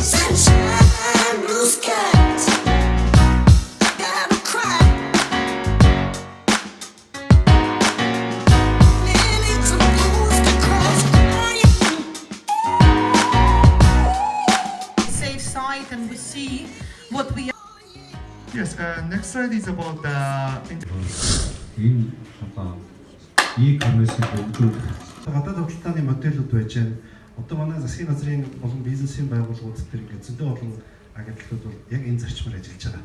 Sunshine, blue skies. I gotta cry. Millions of blues to cross crying. Safe side and we see what we Yes, next slide is about the ийм одоо e-commerce бүгд гадаад худалдааны модельүүд байж байна. Одоо манай засгийн газрын болон бизнесийн байгууллагууд төр ингээд зөндөө олон агентлагууд бол яг энэ зарчмаар ажиллаж байгаа.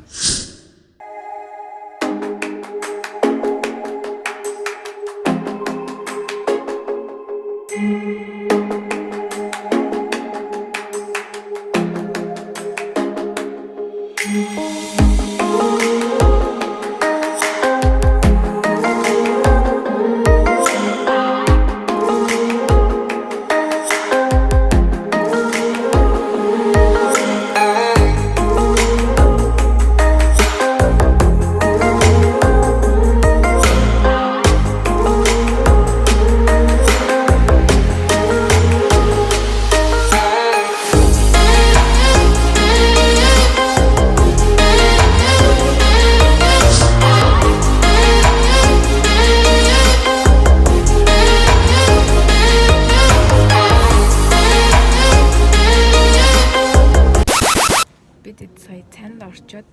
Сая цанд орчоод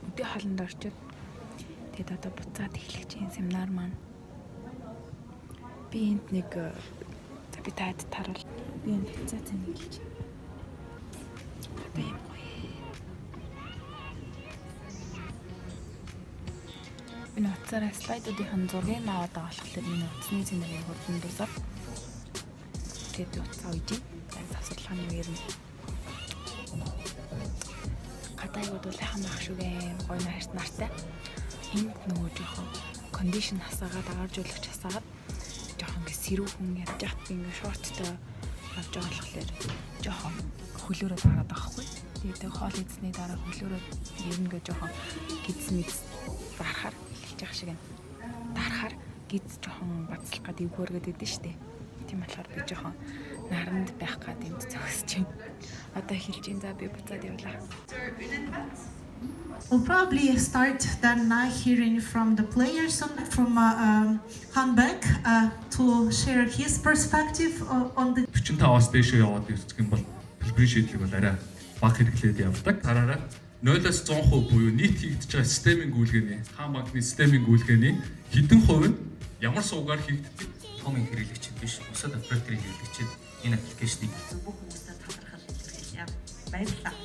өдөө хоолнд орчоод тэгээд одоо буцаад эхлэх чинь семинар маань би энд нэг би таад таруул би энд хэцээ цан хэлж одоо юм гоё энэ утсаараа слайдуудын зургийг аваад байгаа болохоор энэ утасны цэнэгийн хурдан дусаад тэгээд утсаа үйж завсарлахын үеэр нь гадаайгууд бол хамаах шүгэн гоё нарт нартай. Энд нөгөө жоохон кондишн хасаагаад агааржуулагч хасаагаад жоохон ингээ сэрүүхэн ярьж яхад би ингээ шорттой авч байгаа болохоор жоохон хөлөөрөө дараад байхгүй. Тэгээд хоол идсний дараа хөлөөрөө ерөнгээ жоохон гидс мэдс дарахаар хэлж явах шиг дарахаар гидс жоохон бацлах гэдэг өгөөргээд идэв штэ. Тийм болохоор би жоохон наранд байх гад энд зогсож байна. Одоо хэлж ин за би буцаад явлаа. will probably start then hearing from the players from Hanbek to share his perspective on the 45-аас дээшээ яваад ирэх юм бол хэлбэрийн шийдлийг бол арай бага хэрэглээд явдаг. Тараараа 0-аас 100% буюу нийт хийгдэж байгаа системийн гүйлгээний, хаан банкны системийн гүйлгээний хэдэн хувь нь ямар суугаар хийгддэг? Томын хэрэглэгчид биш, бусад операторын хэрэглэгчид энэ аппликейшнийг бүх хүмүүстээ талархал илэрхийлье. Баярлалаа.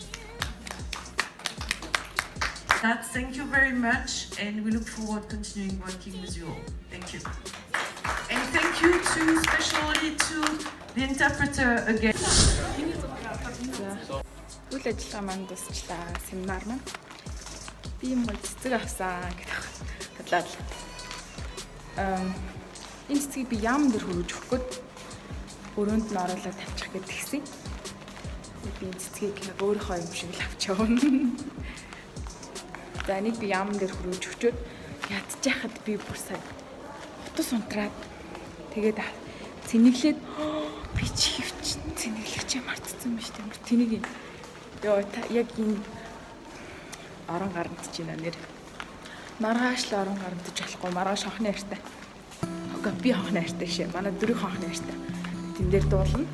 Thank you very much and we look forward continuing working with you all. Thank you. And thank you especially to the interpreter again. Үйл ажиллагаа маань дуусчлаа. Семинар маань би юм гоё цэцэг авсан гэдэг бодлоо. Энэ цэцгийг би яам дээр хөрвж өгөх гээд өрөөнд нь оруулаад тавьчих гээд тэгсэн. Би цэцгийг яг өөрийнхөө юм шиг л авчаа. За нэг би яам дээр хөрвж өгчөөд ядчихад би бүр сая утас унтраад тэгээд цэнэглээд би чивч цэнэглэгчээ мартсан юм шүү дээ. Тэнийг ёо яг энэ орон гарантж байна нэр. Маргааш л орон гарантж болохгүй. Маргааш хонхны хайртай. Окей би хонхны хайртай шээ. Манай дөрөв хонхны хайртай. Тэн дээр дуулна.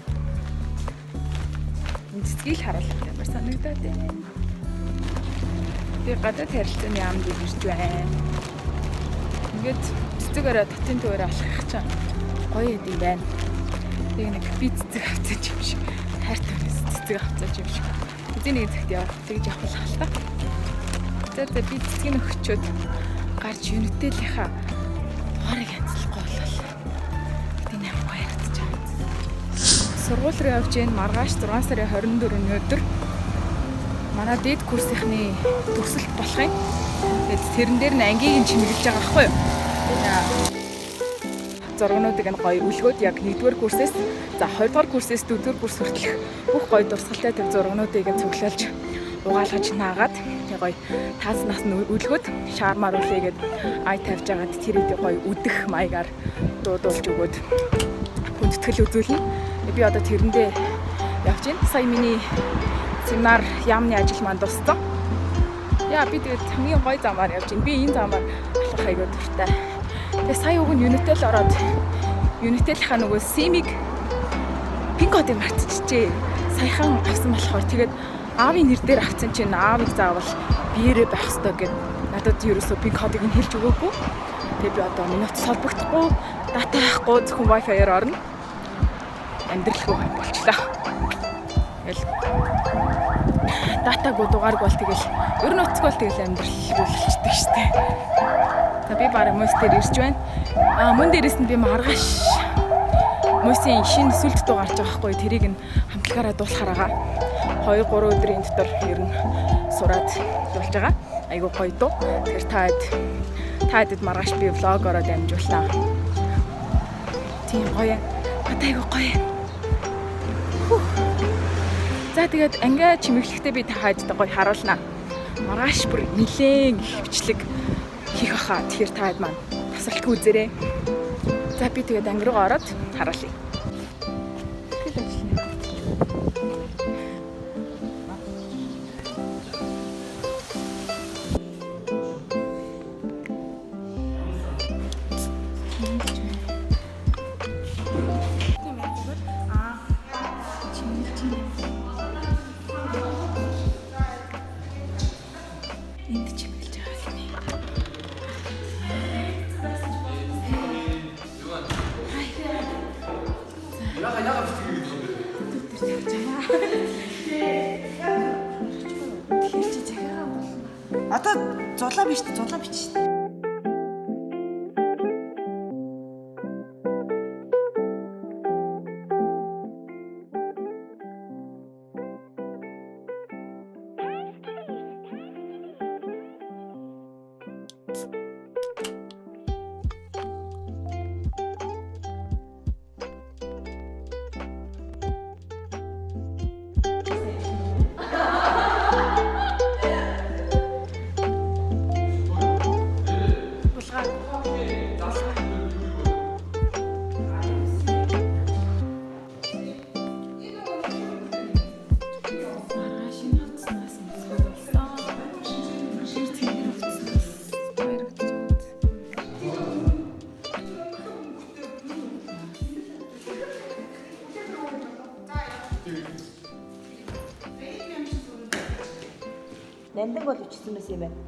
Энэ цэцгийг харуулах ямар санагдаад байна. Би гадаад харилцааны яамд ирж байна. Ингээд цэцэг орой татын төвөөр алхах чам гоё идэв байна. Тэг нэг би цэцэг авцаж юм шиг хайртай цэцэг авцаж юм шиг. Эзний нэг цагт яваад тэгж явах л та. За би цэцгийг өгчөөд гарч юнитэйлийнхаа хоорыг янзлахгүй боллоо. Тэний юм баяртаж байгаа. Сургууль руу явж гэн маргааш 6 сарын 24-ний өдөр манай дээд курсийнхны төгсөлт болох юм. Тэгээд тэрэн дээр нь ангийн чимэглэж байгаа байхгүй юу? Зургнуудыг нь гоё үлгөөд яг 1-р курсээс за 2-р курсээс 4-р курс хүртэлх бүх гоё дурсгалтай тэр зургнуудыг нь цуглуулж угаалгаж наагаад тэг гоё тааснаас нь үлгөөд шаармаар үлээгээд ай тавьж агаад тэрийг гоё үдэх маягаар дуудуулж өгөөд хүндэтгэл үзүүлнэ. Би одоо тэрэндээ явж байна. Сая миний семинар яамны ажил маань дууссан. Яа би тэгээд хамгийн гоё замаар явж байна. Би энэ замаар алхах айгүй дуртай. Тэгээ сая уг нь Unitel ороод Unitel-ийнхаа нөгөө SIM-ийг пин кодыг мартчихжээ. Саяхан авсан болохоор тэгээд аавын нэр дээр авсан чинь аавыг заавал биеэрээ байх ёстой гэд надад ерөөсөө пин кодыг нь хэлж өгөөгүй. Тэгээ би одоо минут солбогдохгүй, дата авахгүй зөвхөн Wi-Fi-аар орно. Амьдралгүй болчлаа. Тэгэл датаг дугаарг бол тэгэл ер нь уцгүй бол тэгэл амьдралгүй болчихдаг штэ. За би бараг мөс дээр ирж байна. Мөн дээрээс нь би маргааш мөсийн шинэ сүлд дуу гарч байгаа хгүй тэрийг нь хамтлагаараа дуулахаар байгаа. 2-3 өдрийн дотор ер нь сураад дуулж байгаа. Айгуу гоё дуу. Тэр таад маргааш би влогороо дамжуулнаа. Тийм гоё. Айгуу гоё. За тэгээд ангиа чимэглэхдээ би таадтай гоё харуулнаа. Маргааш бүр нилээн хөвчлэг хийх хаа. Тэгэхээр таад маань тасалтгүй үзээрэй. За би тэгээд анги руу ороод харуулъя. Одоо зулаа биш үү? Зулаа бич. Нандин бол ичсэн мэс юм байна.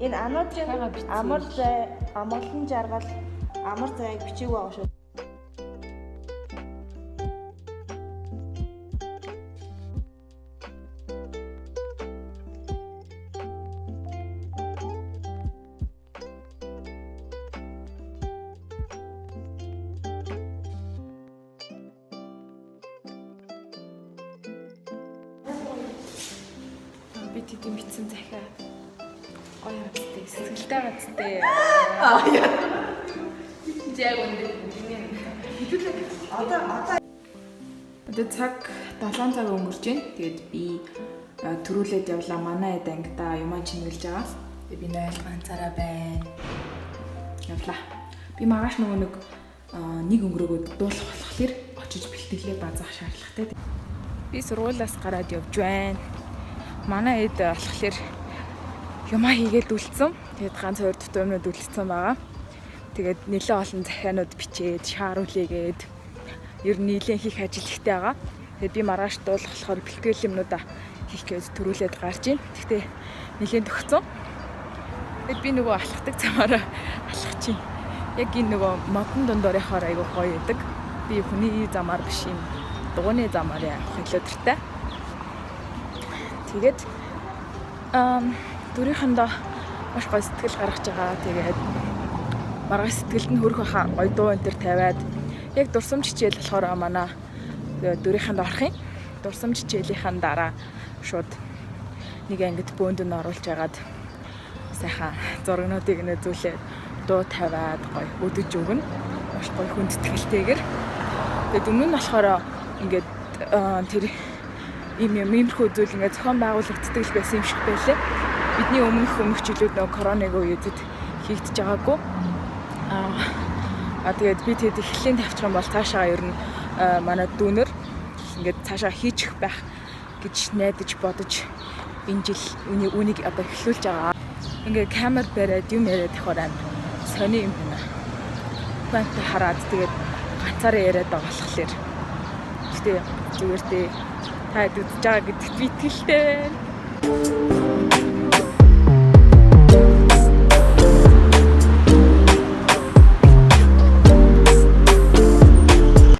Энэ ануудын амар зай, амгалан жаргал, амар зайг бичээгүй байгаа шүү. Би тэдэм битсэн захиа. Гоё хацтай, сэтгэлтэй хацтай. Яа. Яг үнэ. Одоо цаг 7 цаг өнгөрч байна. Тэгээд би төрүүлээд явлаа. Манай эд ангида юмаа чингэлж байгаа. Тэгээд би найл ганцаараа байна. Явлаа. Би маргааш нөгөө нэг өнгөрөөгөө дуулах болохоор очиж бэлтгэлээ базаах шаардлагатай. Би сургуулиас гараад явж байна. Манай эд болохоор юмаа хийгээд үлдсэн. Тэгээд ганц 2 дутуу юмнууд үлдсэн байгаа. Тэгээд нэлээд олон захианууд бичээд, шааруулъягээд ер нь нэлээд хийх ажил ихтэй байгаа. Тэгээд би маргааш дуулах болохоор бэлтгэл юмнуудаа хийх гэж төрүүлээд гарч ийн. Гэхдээ нэлээд төгссөн. Тэгээд би нөгөө алхахдаг замаараа алхах чинь. Яг энэ нөгөө модон дундуурынхоор айгүй гоё байдаг. Би хүний замаар биш юм. Дугуйны замаар явах хэлөөдөртэй. Тэгээд дөрийнхөндөө маш гоё сэтгэл гаргаж байгаа. Тэгээд маргааш сэтгэлд нь хөрөх хаа гоё дуу энэ төр тавиад яг дурсамж хичээл болохоор манай дөрийнхөнд орох юм. Дурсамж хичээлийнхэн дараа шууд нэг ангид бөөнд нь оруулж агаад сайхан зургнуудыг нөзүүлээд дуу тавиад гоё өдөж өгнө. Маш гоё хүндэтгэлтэйгэр. Тэгээд өмнө нь болохоор ингээд тэр иймэрхүү зүйл ингээд зохион байгуулагддаг л байсан юм шиг байлаа. Бидний өмнөх жилүүд нөгөө коронавигийн үеэд хийгдэж байгаагүй. Тэгээд би тэгэд эхлэлийн тавьчих юм бол цаашаа ер нь манай дүүнер ингээд цаашаа хийчих байх гэж найдаж бодож энэ жил үнийг одоо эхлүүлж байгаа. Ингээд камер бариад юм яриад ихоор амар сони юм байна. Бэнтэ хараад тэгээд ганцаараа яриад байгаа болохоор зүгээр дээ та үзэж байгаа гэдэгт би итгэлтэй байна.